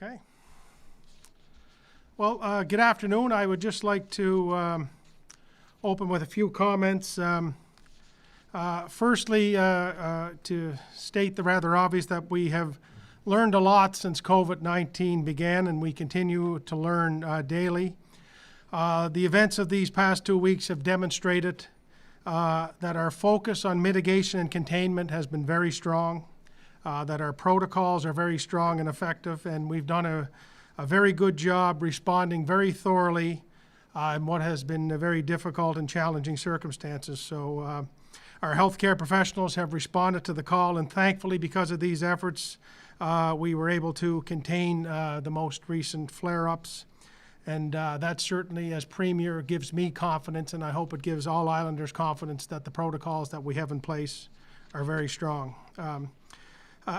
Okay. Well, good afternoon. I would just like to open with a few comments. Firstly, to state the rather obvious that we have learned a lot since COVID-19 began, and we continue to learn daily. The events of these past 2 weeks have demonstrated that our focus on mitigation and containment has been very strong, that our protocols are very strong and effective, and we've done a very good job responding very thoroughly in what has been very difficult and challenging circumstances. So our healthcare professionals have responded to the call, and thankfully, because of these efforts, we were able to contain the most recent flare-ups. And that certainly, as Premier, gives me confidence, and I hope it gives all Islanders confidence that the protocols that we have in place are very strong.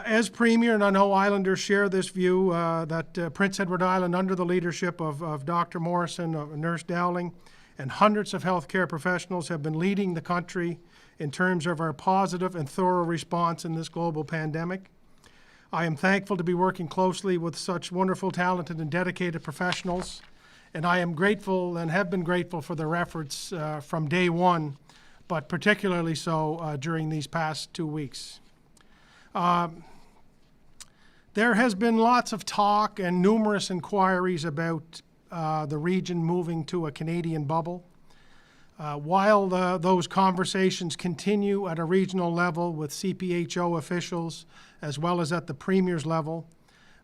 As Premier, and I know Islanders share this view, that Prince Edward Island, under the leadership of Dr. Morrison, of Nurse Dowling, and hundreds of healthcare professionals have been leading the country in terms of our positive and thorough response in this global pandemic. I am thankful to be working closely with such wonderful, talented, and dedicated professionals, and I am grateful and have been grateful for their efforts from day one, but particularly so during these past 2 weeks. There has been lots of talk and numerous inquiries about the region moving to a Canadian bubble. While those conversations continue at a regional level with CPHO officials as well as at the Premier's level,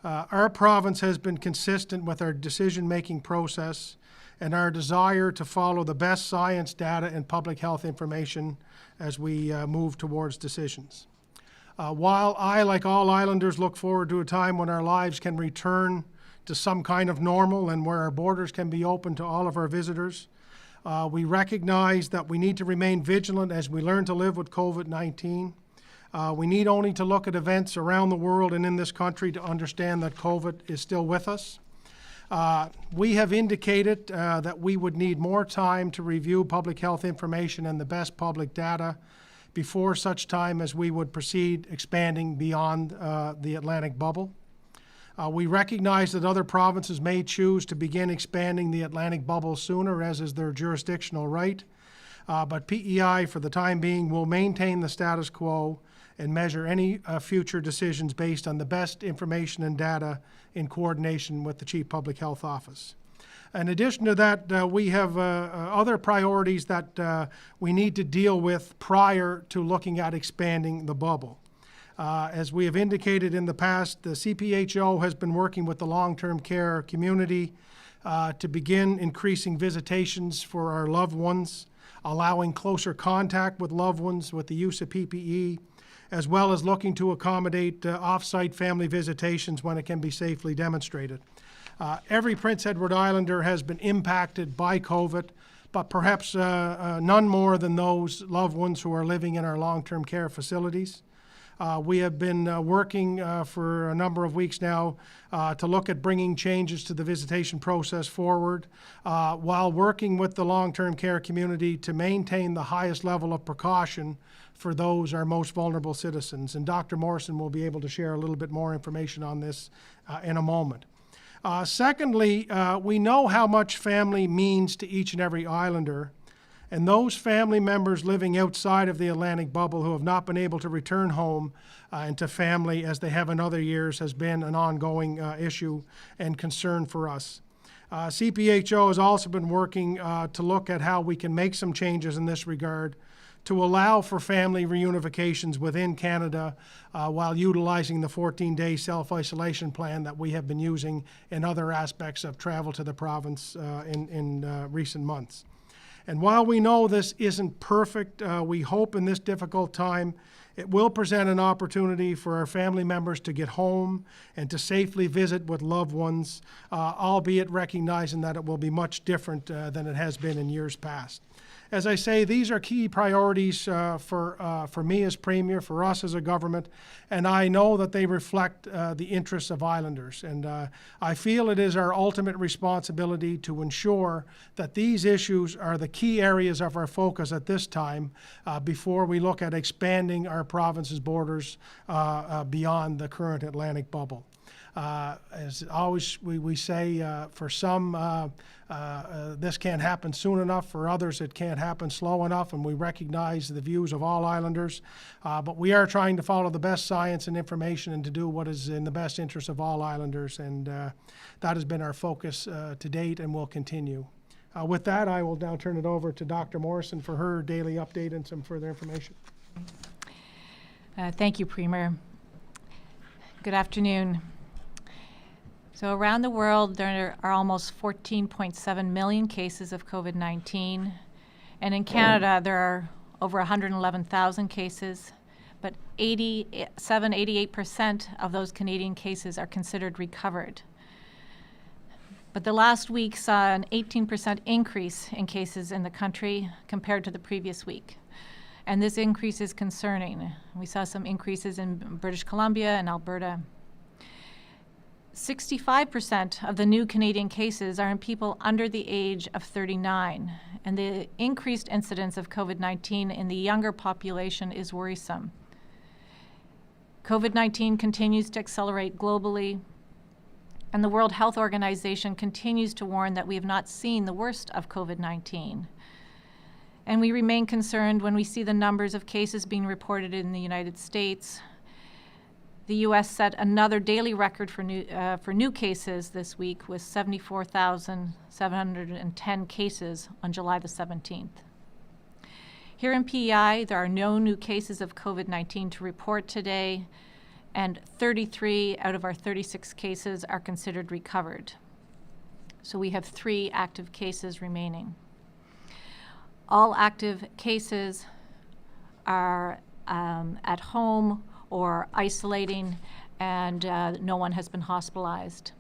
our province has been consistent with our decision-making process and our desire to follow the best science, data, and public health information as we move towards decisions. While I, like all Islanders, look forward to a time when our lives can return to some kind of normal and where our borders can be open to all of our visitors, we recognize that we need to remain vigilant as we learn to live with COVID-19. We need only to look at events around the world and in this country to understand that COVID is still with us. We have indicated that we would need more time to review public health information and the best public data before such time as we would proceed expanding beyond the Atlantic bubble. We recognize that other provinces may choose to begin expanding the Atlantic bubble sooner, as is their jurisdictional right, but PEI, for the time being, will maintain the status quo and measure any future decisions based on the best information and data in coordination with the Chief Public Health Office. In addition to that, we have other priorities that we need to deal with prior to looking at expanding the bubble. As we have indicated in the past, the CPHO has been working with the long-term care community to begin increasing visitations for our loved ones, allowing closer contact with loved ones with the use of PPE, as well as looking to accommodate off-site family visitations when it can be safely demonstrated. Every Prince Edward Islander has been impacted by COVID, but perhaps none more than those loved ones who are living in our long-term care facilities. We have been working for a number of weeks now to look at bringing changes to the visitation process forward while working with the long-term care community to maintain the highest level of precaution for those our most vulnerable citizens. And Dr. Morrison will be able to share a little bit more information on this in a moment. Secondly, we know how much family means to each and every Islander, and those family members living outside of the Atlantic bubble who have not been able to return home and to family as they have in other years has been an ongoing issue and concern for us. CPHO has also been working to look at how we can make some changes in this regard to allow for family reunifications within Canada while utilizing the 14-day self-isolation plan that we have been using in other aspects of travel to the province in recent months. And while we know this isn't perfect, we hope in this difficult time it will present an opportunity for our family members to get home and to safely visit with loved ones, albeit recognizing that it will be much different than it has been in years past. As I say, these are key priorities for me as Premier, for us as a government, and I know that they reflect the interests of Islanders. And I feel it is our ultimate responsibility to ensure that these issues are the key areas of our focus at this time before we look at expanding our province's borders beyond the current Atlantic bubble. As always, we say for some, this can't happen soon enough. For others, it can't happen slow enough, and we recognize the views of all islanders. But we are trying to follow the best science and information and to do what is in the best interest of all islanders, and that has been our focus to date and will continue. With that, I will now turn it over to Dr. Morrison for her daily update and some further information. Thank you, Premier. Good afternoon. So around the world, there are almost 14.7 million cases of COVID-19. And in Canada, there are over 111,000 cases, but 88% of those Canadian cases are considered recovered. But the last week saw an 18% increase in cases in the country compared to the previous week. And this increase is concerning. We saw some increases in British Columbia and Alberta. 65% of the new Canadian cases are in people under the age of 39, and the increased incidence of COVID-19 in the younger population is worrisome. COVID-19 continues to accelerate globally, and the World Health Organization continues to warn that we have not seen the worst of COVID-19. And we remain concerned when we see the numbers of cases being reported in the United States. The U.S. set another daily record for new cases this week with 74,710 cases on July the 17th. Here in PEI, there are no new cases of COVID-19 to report today, and 33 out of our 36 cases are considered recovered. So we have 3 active cases remaining. All active cases are at home or isolating, and no one has been hospitalized.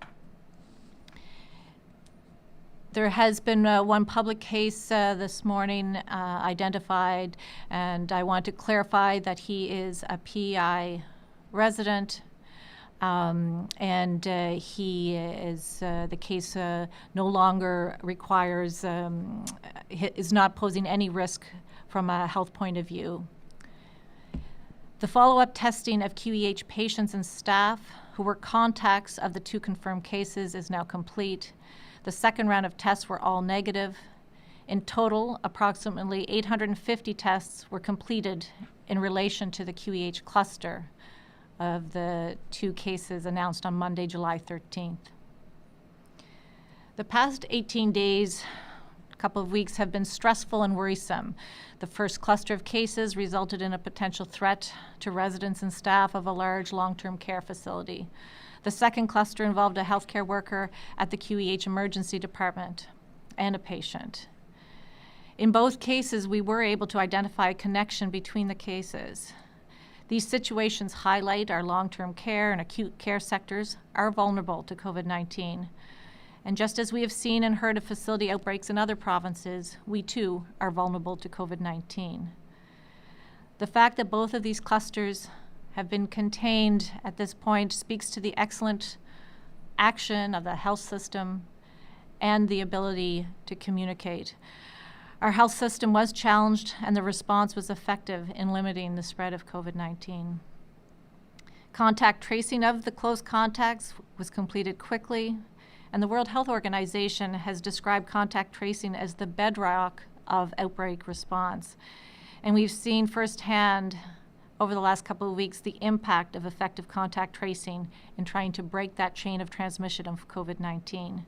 There has been one public case this morning identified, and I want to clarify that he is a PEI resident, and he is, the case no longer requires, is not posing any risk from a health point of view. The follow-up testing of QEH patients and staff who were contacts of the 2 confirmed cases is now complete. The second round of tests were all negative. In total, approximately 850 tests were completed in relation to the QEH cluster of the 2 cases announced on Monday, July 13th. The past 18 days, a couple of weeks, have been stressful and worrisome. The first cluster of cases resulted in a potential threat to residents and staff of a large long-term care facility. The second cluster involved a healthcare worker at the QEH emergency department and a patient. In both cases, we were able to identify a connection between the cases. These situations highlight our long-term care and acute care sectors are vulnerable to COVID-19. And just as we have seen and heard of facility outbreaks in other provinces, we too are vulnerable to COVID-19. The fact that both of these clusters have been contained at this point speaks to the excellent action of the health system and the ability to communicate. Our health system was challenged, and the response was effective in limiting the spread of COVID-19. Contact tracing of the close contacts was completed quickly, and the World Health Organization has described contact tracing as the bedrock of outbreak response. And we've seen firsthand over the last couple of weeks the impact of effective contact tracing in trying to break that chain of transmission of COVID-19.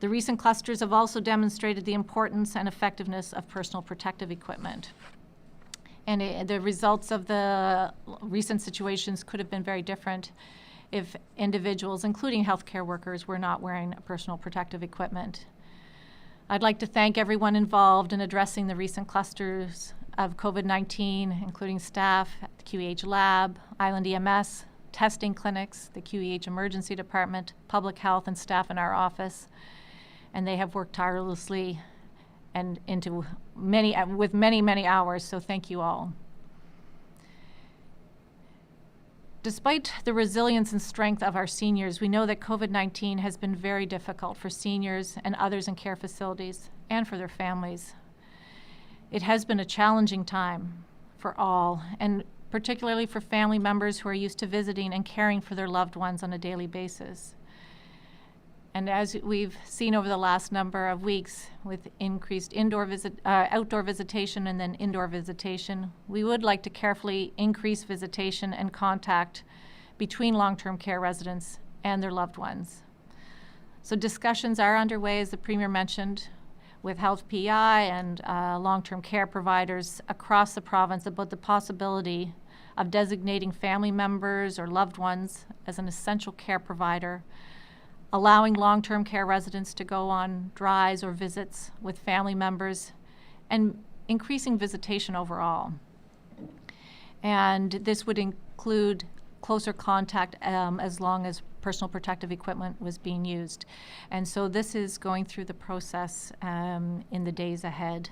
The recent clusters have also demonstrated the importance and effectiveness of personal protective equipment. And the results of the recent situations could have been very different if individuals, including healthcare workers, were not wearing personal protective equipment. I'd like to thank everyone involved in addressing the recent clusters of COVID-19, including staff at the QEH lab, Island EMS, testing clinics, the QEH emergency department, public health, and staff in our office. And they have worked tirelessly and with many hours, so thank you all. Despite the resilience and strength of our seniors, we know that COVID-19 has been very difficult for seniors and others in care facilities and for their families. It has been a challenging time for all, and particularly for family members who are used to visiting and caring for their loved ones on a daily basis. And as we've seen over the last number of weeks with increased outdoor visitation and then indoor visitation, we would like to carefully increase visitation and contact between long-term care residents and their loved ones. So discussions are underway, as the Premier mentioned, with health PI and long-term care providers across the province about the possibility of designating family members or loved ones as an essential care provider, allowing long-term care residents to go on drives or visits with family members, and increasing visitation overall. And this would include closer contact as long as personal protective equipment was being used. And so this is going through the process in the days ahead.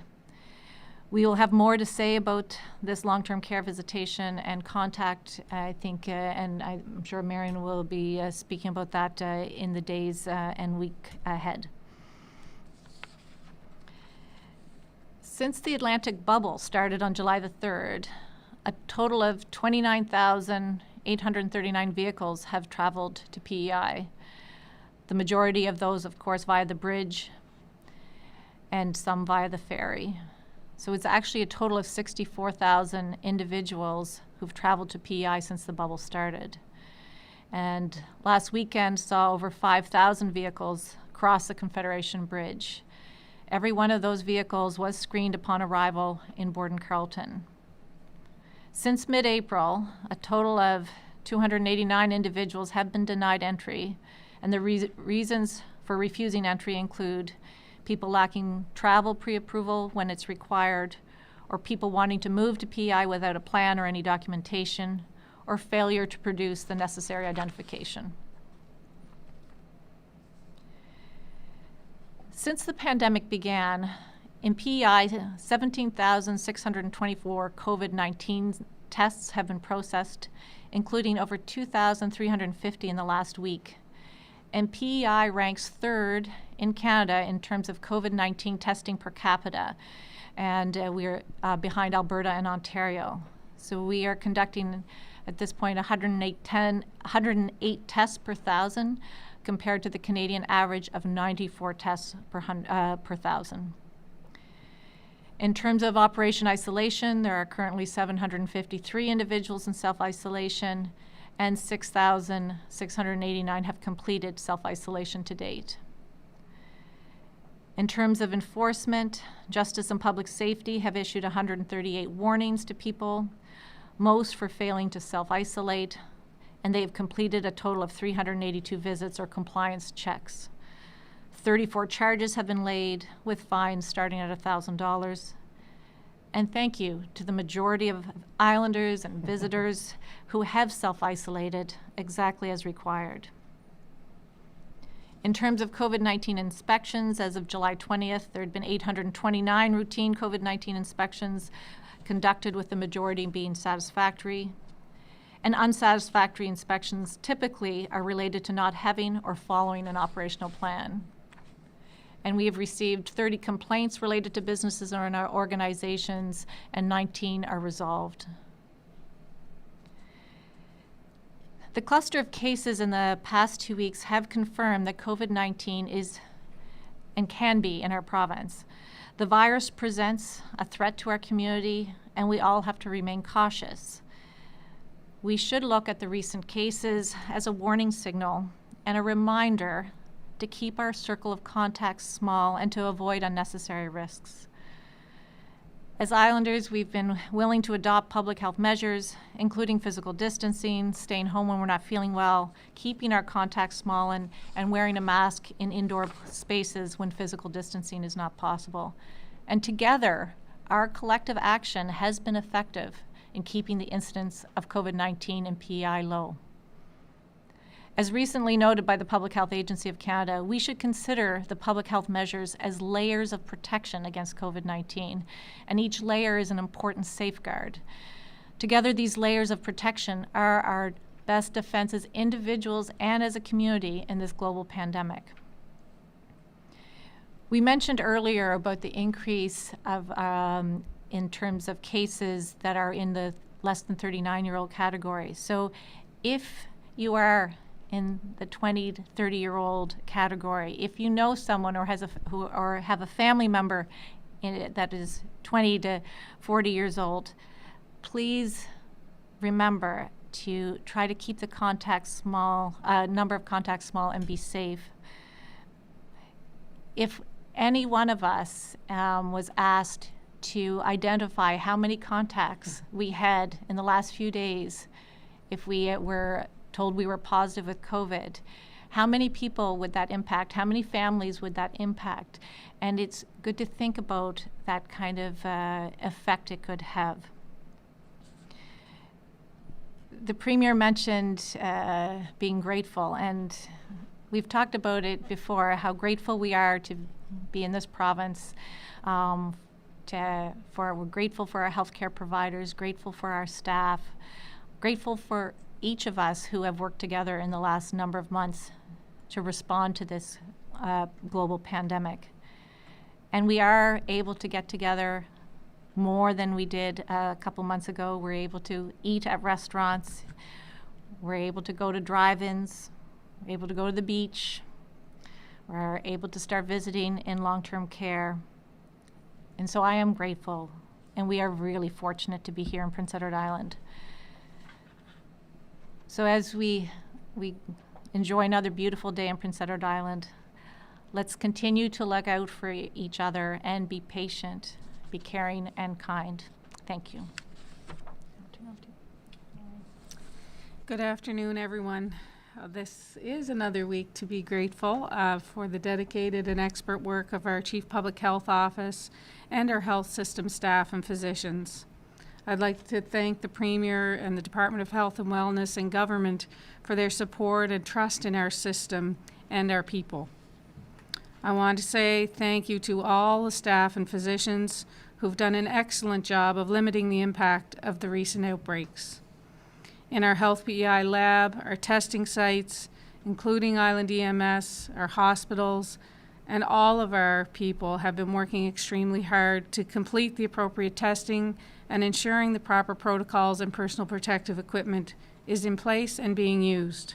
We will have more to say about this long-term care visitation and contact, I think, and I'm sure Marion will be speaking about that in the days and week ahead. Since the Atlantic bubble started on July the 3rd, a total of 29,839 vehicles have traveled to PEI. The majority of those, of course, via the bridge and some via the ferry. So it's actually a total of 64,000 individuals who've traveled to PEI since the bubble started. And last weekend saw over 5,000 vehicles cross the Confederation Bridge. Every one of those vehicles was screened upon arrival in Borden-Carleton. Since mid-April, a total of 289 individuals have been denied entry, and the reasons for refusing entry include people lacking travel pre-approval when it's required, or people wanting to move to PEI without a plan or any documentation, or failure to produce the necessary identification. Since the pandemic began, in PEI, 17,624 COVID-19 tests have been processed, including over 2,350 in the last week. And PEI ranks 3rd in Canada in terms of COVID-19 testing per capita, and we're behind Alberta and Ontario. So we are conducting, at this point, 108 tests per 1,000, compared to the Canadian average of 94 tests per 1,000. In terms of Operation Isolation, there are currently 753 individuals in self-isolation, and 6,689 have completed self-isolation to date. In terms of enforcement, Justice and Public Safety have issued 138 warnings to people, most for failing to self-isolate, and they have completed a total of 382 visits or compliance checks. 34 charges have been laid, with fines starting at $1,000. And thank you to the majority of Islanders and visitors who have self-isolated exactly as required. In terms of COVID-19 inspections, as of July 20th, there had been 829 routine COVID-19 inspections conducted, with the majority being satisfactory. And unsatisfactory inspections typically are related to not having or following an operational plan. And we have received 30 complaints related to businesses or in our organizations, and 19 are resolved. The cluster of cases in the past 2 weeks have confirmed that COVID-19 is and can be in our province. The virus presents a threat to our community, and we all have to remain cautious. We should look at the recent cases as a warning signal and a reminder to keep our circle of contacts small and to avoid unnecessary risks. As Islanders, we've been willing to adopt public health measures, including physical distancing, staying home when we're not feeling well, keeping our contacts small, and wearing a mask in indoor spaces when physical distancing is not possible. And together, our collective action has been effective in keeping the incidence of COVID-19 in PEI low. As recently noted by the Public Health Agency of Canada, we should consider the public health measures as layers of protection against COVID-19, and each layer is an important safeguard. Together, these layers of protection are our best defense as individuals and as a community in this global pandemic. We mentioned earlier about the increase of in terms of cases that are in the less than 39-year-old category. So if you are in the 20 to 30-year-old category, if you know someone or have a family member that is 20 to 40 years old, please remember to try to keep the number of contacts small and be safe. If any one of us was asked to identify how many contacts we had in the last few days, if we were told we were positive with COVID, how many people would that impact? How many families would that impact? And it's good to think about that kind of effect it could have. The Premier mentioned being grateful, and we've talked about it before, how grateful we are to be in this province. We're grateful for our healthcare providers, grateful for our staff, grateful for each of us who have worked together in the last number of months to respond to this global pandemic. And we are able to get together more than we did a couple months ago. We're able to eat at restaurants. We're able to go to drive-ins. We're able to go to the beach. We're able to start visiting in long-term care. And so I am grateful, and we are really fortunate to be here in Prince Edward Island. So as we enjoy another beautiful day in Prince Edward Island, let's continue to look out for each other and be patient, be caring and kind. Thank you. Good afternoon, everyone. This is another week to be grateful for the dedicated and expert work of our Chief Public Health Office and our health system staff and physicians. I'd like to thank the Premier and the Department of Health and Wellness and Government for their support and trust in our system and our people. I want to say thank you to all the staff and physicians who've done an excellent job of limiting the impact of the recent outbreaks. In our Health PEI lab, our testing sites, including Island EMS, our hospitals, and all of our people have been working extremely hard to complete the appropriate testing and ensuring the proper protocols and personal protective equipment is in place and being used.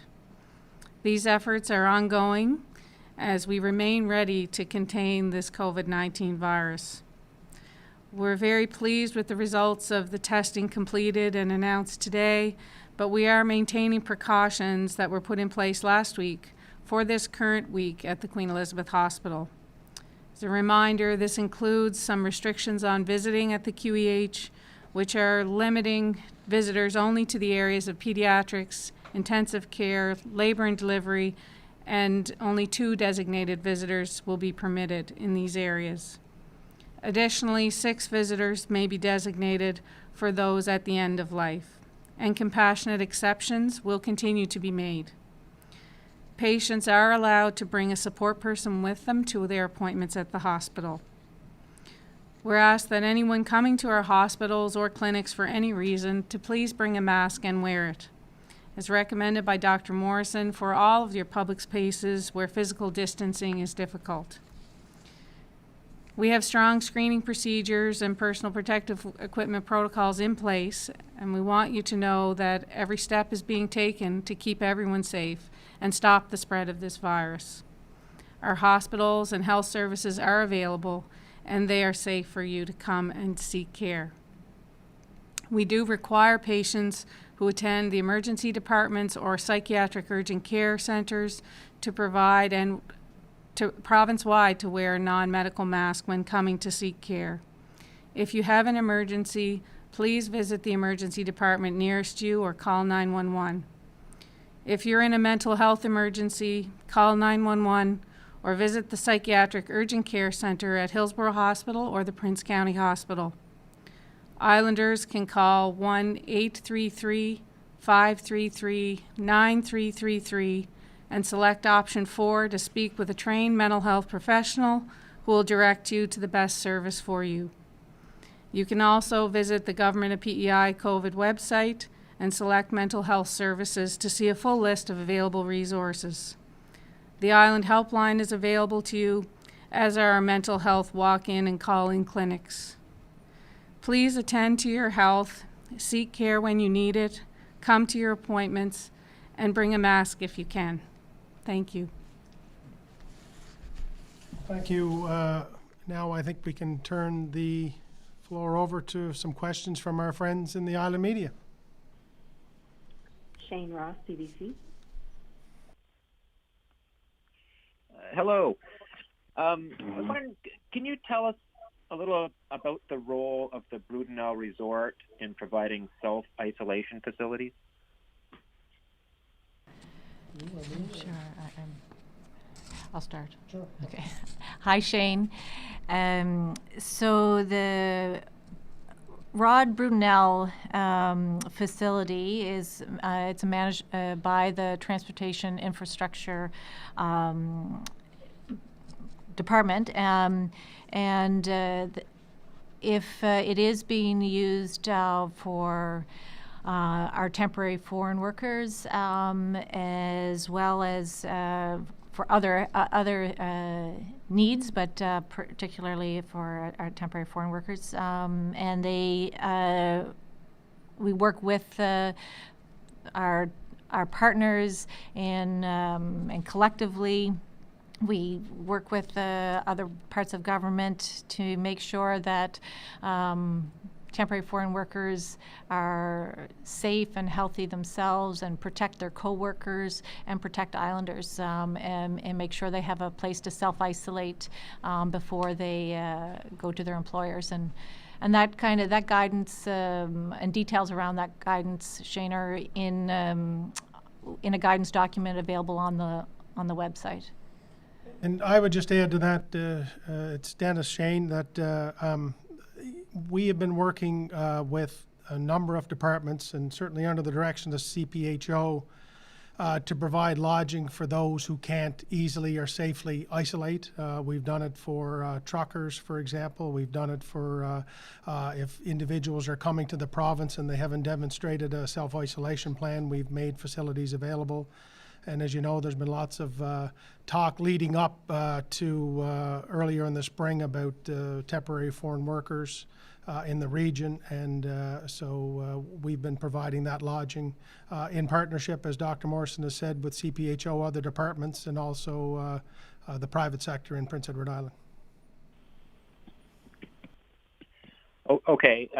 These efforts are ongoing as we remain ready to contain this COVID-19 virus. We're very pleased with the results of the testing completed and announced today, but we are maintaining precautions that were put in place last week for this current week at the Queen Elizabeth Hospital. As a reminder, this includes some restrictions on visiting at the QEH, which are limiting visitors only to the areas of pediatrics, intensive care, labor and delivery, and only 2 designated visitors will be permitted in these areas. Additionally, 6 visitors may be designated for those at the end of life, and compassionate exceptions will continue to be made. Patients are allowed to bring a support person with them to their appointments at the hospital. We're asked that anyone coming to our hospitals or clinics for any reason to please bring a mask and wear it, as recommended by Dr. Morrison for all of your public spaces where physical distancing is difficult. We have strong screening procedures and personal protective equipment protocols in place, and we want you to know that every step is being taken to keep everyone safe and stop the spread of this virus. Our hospitals and health services are available, and they are safe for you to come and seek care. We do require patients who attend the emergency departments or psychiatric urgent care centers to provide and to province-wide to wear a non-medical mask when coming to seek care. If you have an emergency, please visit the emergency department nearest you or call 911. If you're in a mental health emergency, call 911 or visit the psychiatric urgent care center at Hillsborough Hospital or the Prince County Hospital. Islanders can call 1-833-533-9333 and select option 4 to speak with a trained mental health professional who will direct you to the best service for you. You can also visit the Government of PEI COVID website and select mental health services to see a full list of available resources. The Island Helpline is available to you, as are our mental health walk-in and call-in clinics. Please attend to your health seek care when you need it, come to your appointments, and bring a mask if you can. Thank you. Thank you. Now I think we can turn the floor over to some questions from our friends in the Island media. Shane Ross, CBC. Hello. I was wondering, can you tell us a little about the role of the Brudenell Resort in providing self-isolation facilities? Sure. I'll start. Sure. Okay. Hi, Shane. So the Rod Brudenell facility is it's managed by the Transportation Infrastructure Department, if it is being used for our temporary foreign workers, as well as for other needs, but particularly for our temporary foreign workers. And we work with our partners and collectively we work with other parts of government to make sure that temporary foreign workers are safe and healthy themselves and protect their co-workers and protect islanders, and make sure they have a place to self-isolate before they go to their employers. And that guidance and details around that guidance, Shane, are in a guidance document available on the website. And I would just add to that, it's Dennis, Shane, that we have been working with a number of departments and certainly under the direction of CPHO to provide lodging for those who can't easily or safely isolate. We've done it for truckers, for example. We've done it for if individuals are coming to the province and they haven't demonstrated a self-isolation plan, we've made facilities available. And as you know, there's been lots of talk leading up to earlier in the spring about temporary foreign workers in the region. And so we've been providing that lodging in partnership, as Dr. Morrison has said, with CPHO, other departments, and also the private sector in Prince Edward Island. Oh, okay.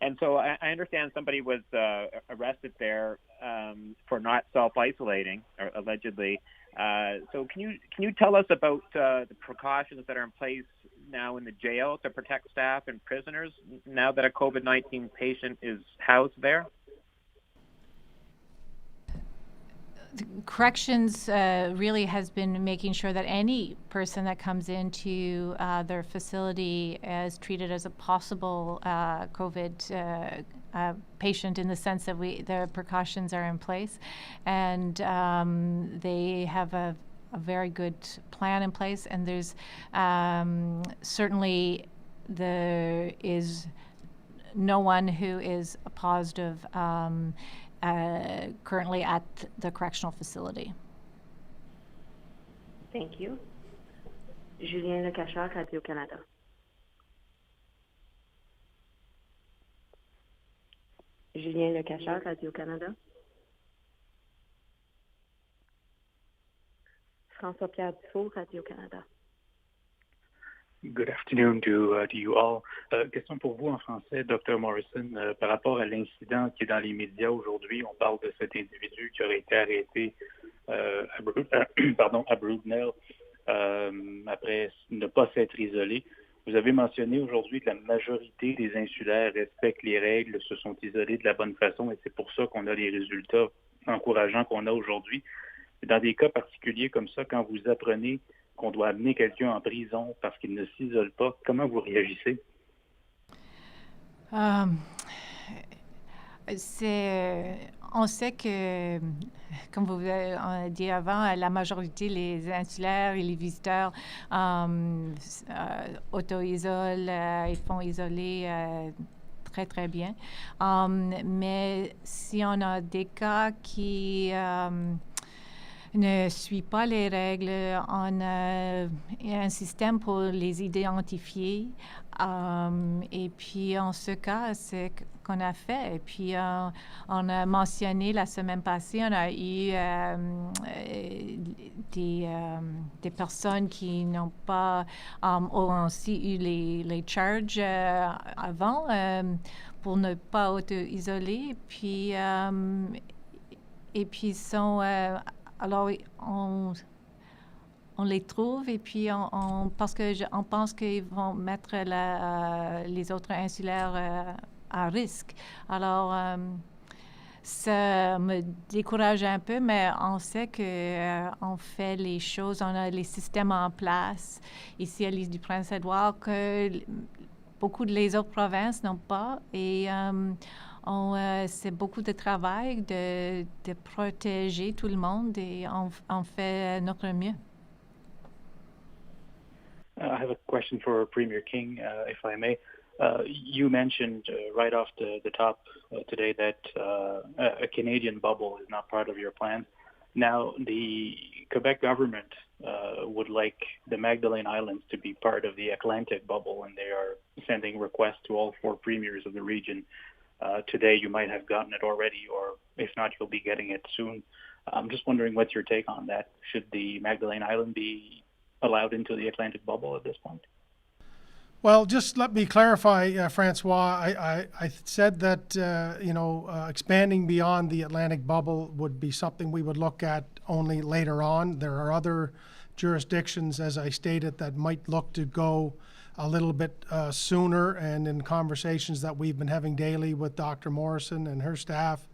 And so I understand somebody was arrested there for not self-isolating, or allegedly. So can you tell us about the precautions that are in place now in the jail to protect staff and prisoners now that a COVID-19 patient is housed there? Corrections really has been making sure that any person that comes into their facility is treated as a possible COVID patient, in the sense that the precautions are in place, and they have a very good plan in place. And there's certainly there is no one who is positive currently at the correctional facility. Thank you. Julien Lecacheur, Radio-Canada. Julien Lecacheur, Radio-Canada. François-Pierre Dufault, Radio-Canada. Good afternoon to you all. Question pour vous en français, Dr. Morrison. Par rapport à l'incident qui est dans les médias aujourd'hui, on parle de cet individu qui aurait été arrêté à Brudenell après ne pas s'être isolé. Vous avez mentionné aujourd'hui que la majorité des insulaires respectent les règles, se sont isolés de la bonne façon, et c'est pour ça qu'on a les résultats encourageants qu'on a aujourd'hui. Dans des cas particuliers comme ça, quand vous apprenez qu'on doit amener quelqu'un en prison parce qu'il ne s'isole pas, comment vous réagissez? On sait que, comme vous avez dit avant, la majorité, les insulaires et les visiteurs auto-isolent, ils font isoler très, très bien. Mais si on a des cas qui ne suit pas les règles. On a un système pour les identifier. Et puis, en ce cas, c'est qu'on a fait. Et puis, on a mentionné la semaine passée, on a eu des personnes qui n'ont pas ont aussi eu les charges avant pour ne pas auto-isoler. Et puis sont alors on les trouve et puis parce que on pense qu'ils vont mettre les autres insulaires à risque. Alors ça me décourage un peu, mais on sait que on fait les choses, on a les systèmes en place ici à l'île du Prince-Édouard que beaucoup de les autres provinces n'ont pas. Et c'est beaucoup de travail de protéger tout le monde et on fait notre mieux. I have a question for Premier King, if I may. You mentioned right off the top today that a Canadian bubble is not part of your plan. Now, the Quebec government would like the Magdalene Islands to be part of the Atlantic bubble, and they are sending requests to all 4 premiers of the region. Today, you might have gotten it already, or if not, you'll be getting it soon. I'm just wondering what's your take on that. Should the Magdalene Island be allowed into the Atlantic bubble at this point? Well, just let me clarify, Francois. I said that expanding beyond the Atlantic bubble would be something we would look at only later on. There are other jurisdictions, as I stated, that might look to go a little bit sooner. And in conversations that we've been having daily with Dr. Morrison and her staff,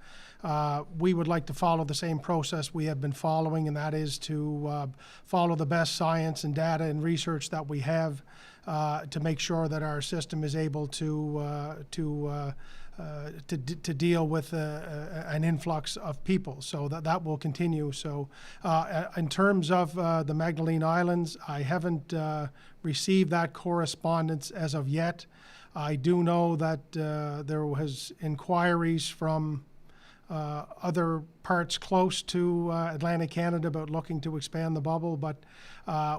we would like to follow the same process we have been following, and that is to follow the best science and data and research that we have to make sure that our system is able to deal with an influx of people. So that will continue. So in terms of the Magdalene Islands, I haven't received that correspondence as of yet. I do know that there was inquiries from other parts close to Atlantic Canada about looking to expand the bubble, but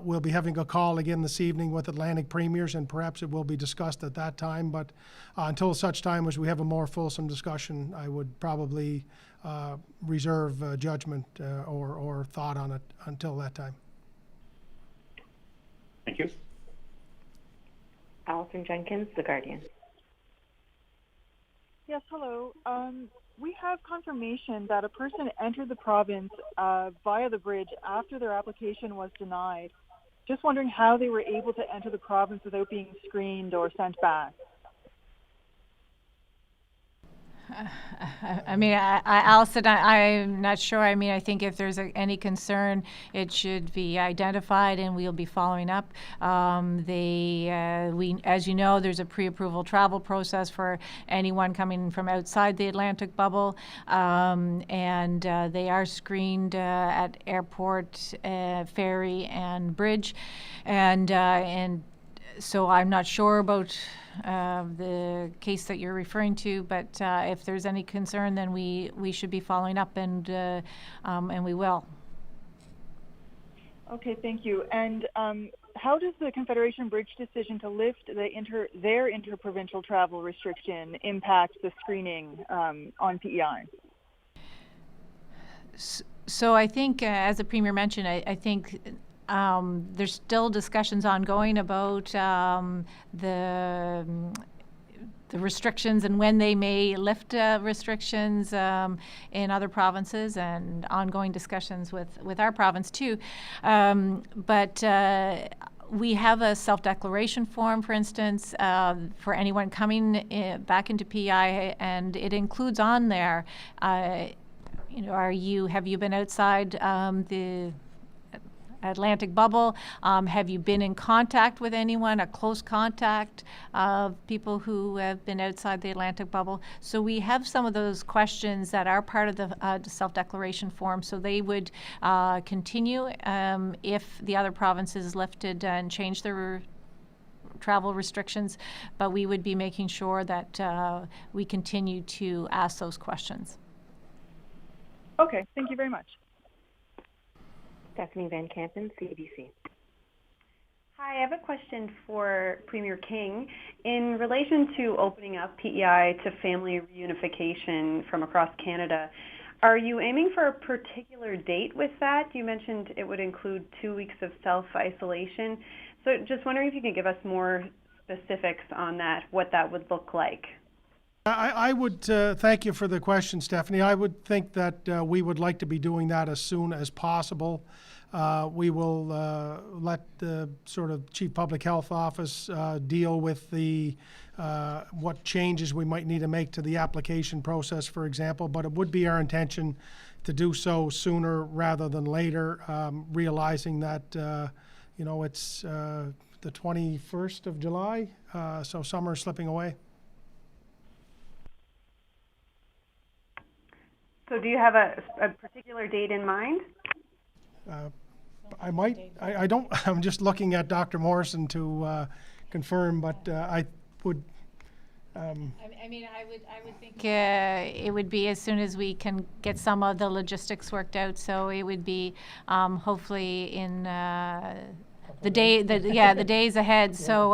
we'll be having a call again this evening with Atlantic premiers, and perhaps it will be discussed at that time. But until such time as we have a more fulsome discussion, I would probably reserve judgment or thought on it until that time. Thank you. Alison Jenkins, The Guardian. Yes, hello. We have confirmation that a person entered the province via the bridge after their application was denied. Just wondering how they were able to enter the province without being screened or sent back. I mean, Alison, I'm not sure. I mean, I think if there's any concern, it should be identified, and we'll be following up. As you know, there's a pre-approval travel process for anyone coming from outside the Atlantic bubble, and they are screened at airport, ferry, and bridge, and so I'm not sure about the case that you're referring to, but if there's any concern, then we should be following up, and we will. Okay, thank you. And how does the Confederation Bridge decision to lift their interprovincial travel restriction impact the screening on PEI? So I think, as the Premier mentioned, I think there's still discussions ongoing about the restrictions and when they may lift restrictions in other provinces, and ongoing discussions with our province too. But we have a self-declaration form, for instance, for anyone coming back into PEI, and it includes on there, have you been outside the Atlantic bubble? Have you been in contact with anyone, a close contact of people who have been outside the Atlantic bubble? So we have some of those questions that are part of the self-declaration form. So they would continue if the other provinces lifted and changed their travel restrictions, but we would be making sure that we continue to ask those questions. Okay, thank you very much. Stephanie Van Kampen, CBC. Hi, I have a question for Premier King. In relation to opening up PEI to family reunification from across Canada, are you aiming for a particular date with that? You mentioned it would include 2 weeks of self-isolation. So just wondering if you could give us more specifics on that, what that would look like. I would thank you for the question, Stephanie. I would think that we would like to be doing that as soon as possible. We will let the sort of Chief Public Health Office deal with the what changes we might need to make to the application process, for example. But it would be our intention to do so sooner rather than later, realizing that it's the 21st of July, so summer is slipping away. So do you have a particular date in mind? I might. I don't. I'm just looking at Dr. Morrison to confirm, but I would. I would think it would be as soon as we can get some of the logistics worked out. So it would be hopefully in the days ahead. Yeah. So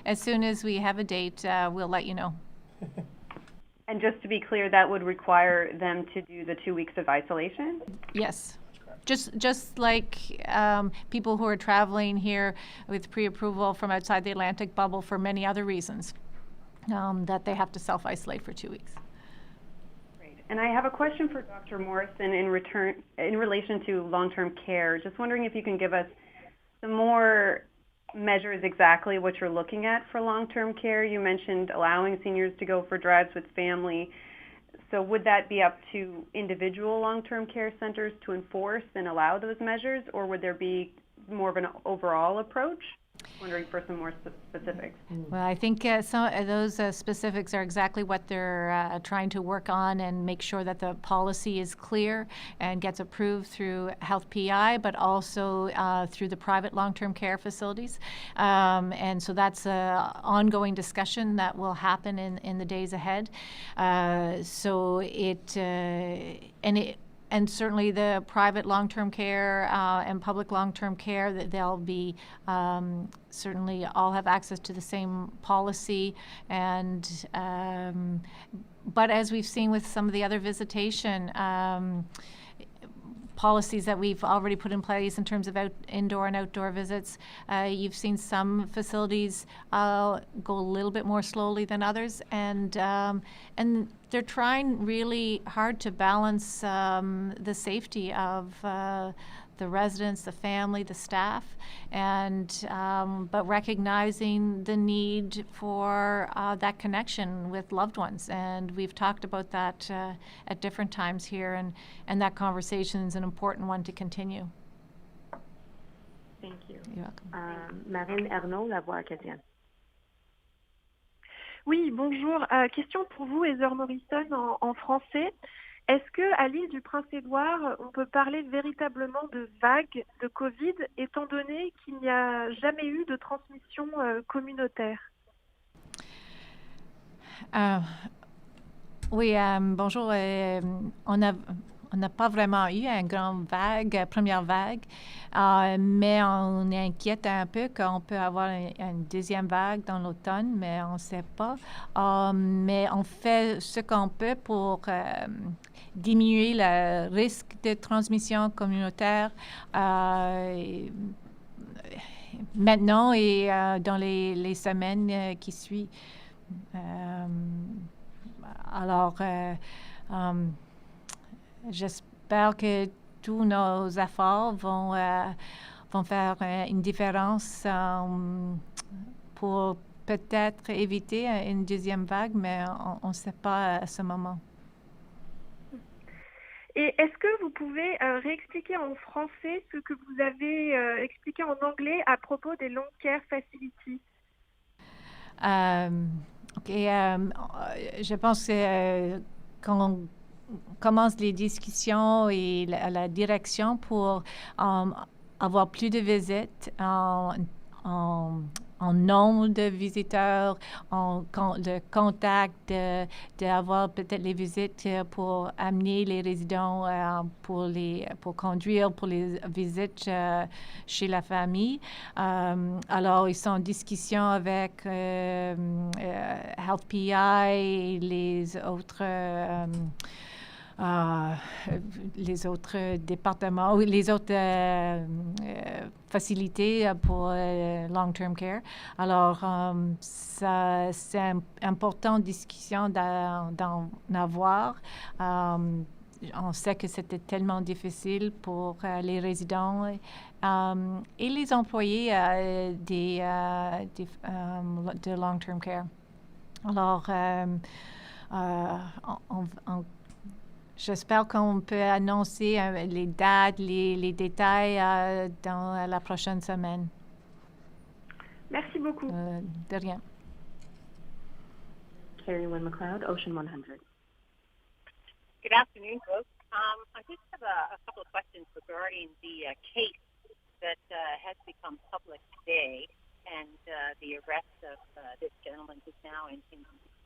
as soon as we have a date, we'll let you know. And just to be clear, that would require them to do the 2 weeks of isolation? Yes. Just like people who are traveling here with pre-approval from outside the Atlantic bubble for many other reasons, that they have to self-isolate for 2 weeks. Great. And I have a question for Dr. Morrison in relation to long-term care. Just wondering if you can give us some more measures exactly what you're looking at for long-term care. You mentioned allowing seniors to go for drives with family. So would that be up to individual long-term care centers to enforce and allow those measures, or would there be more of an overall approach? Wondering for some more specifics. Well, I think some of those specifics are exactly what they're trying to work on and make sure that the policy is clear and gets approved through Health PI, but also through the private long-term care facilities. And so that's an ongoing discussion that will happen in the days ahead. And certainly the private long-term care and public long-term care, that they'll be certainly all have access to the same policy. And but as we've seen with some of the other visitation policies that we've already put in place in terms of indoor and outdoor visits, you've seen some facilities go a little bit more slowly than others, and they're trying really hard to balance the safety of the residents, the family, the staff, and but recognizing the need for that connection with loved ones. And we've talked about that at different times here, and that conversation is an important one to continue. Thank you. You're welcome. Marine Arnaud, La Voix acadienne. Oui, bonjour. Question pour vous, Heather Morrison, en français. Est-ce qu'à l'île du Prince-Édouard, on peut parler véritablement de vague de Covid, étant donné qu'il n'y a jamais eu de transmission communautaire? Oui, bonjour. On n'a pas vraiment eu une grande vague, première vague, mais on est inquiète un peu qu'on peut avoir une deuxième vague dans l'automne, mais on ne sait pas. Mais on fait ce qu'on peut pour diminuer le risque de transmission communautaire maintenant et dans les semaines qui suivent. Alors, j'espère que tous nos efforts vont faire une différence pour peut-être éviter une deuxième vague, mais on ne sait pas à ce moment. Et est-ce que vous pouvez réexpliquer en français ce que vous avez expliqué en anglais à propos des long care facilities? Je pense que quand on commence les discussions et la direction pour avoir plus de visites en nombre de visiteurs, le contact, d'avoir peut-être les visites pour amener les résidents pour conduire pour les visites chez la famille. Alors, ils sont en discussion avec Health PI et les autres départements, ou les autres facilités pour long-term care. Alors, c'est important discussion d'en avoir. On sait que c'était tellement difficile pour les résidents et les employés de long-term care. Alors, j'espère qu'on peut annoncer les dates, les détails dans la prochaine semaine. Merci beaucoup. De rien. Carrie Lynn McLeod, Ocean 100. Good afternoon, folks. I just have a couple of questions regarding the case that has become public today and the arrest of this gentleman who's now in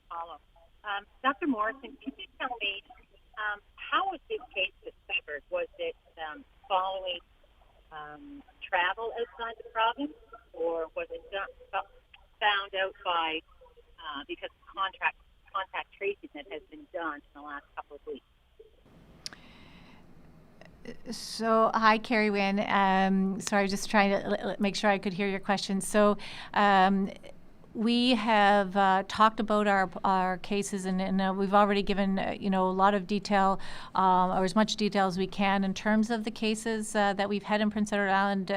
Apollo. Dr. Morrison, can you tell me how was this case discovered? Was it following travel outside the province, or was it found out by because of contact tracing that has been done in the last couple of weeks? So, hi, Carrie Wynn. Sorry, just trying to make sure I could hear your question. So, we have talked about our cases, and we've already given a lot of detail, or as much detail as we can in terms of the cases that we've had in Prince Edward Island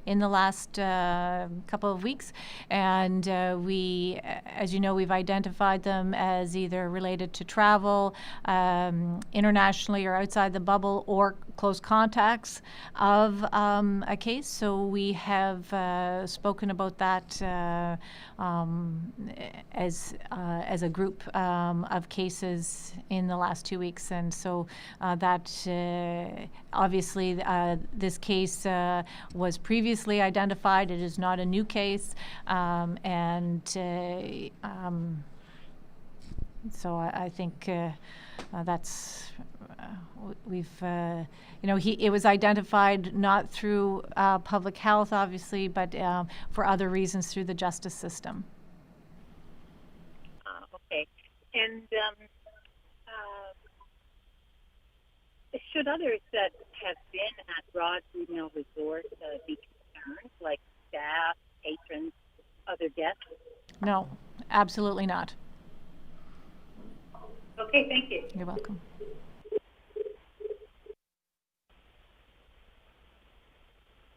in the last couple of weeks. And we, as you know, we've identified them as either related to travel internationally or outside the bubble, or close contacts of a case. So we have spoken about that as a group of cases in the last 2 weeks. And so that obviously this case was previously identified. It is not a new case. So I think that's we've it was identified not through public health, obviously, but for other reasons through the justice system. Okay, and should others that have been at Rod Food Mill Resort be concerned, like staff, patrons, other guests? No, absolutely not. Okay, thank you. You're welcome.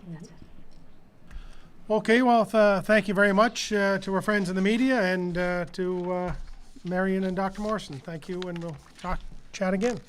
That's it. Okay, well, thank you very much to our friends in the media and to Marion and Dr. Morrison. Thank you, and we'll chat again.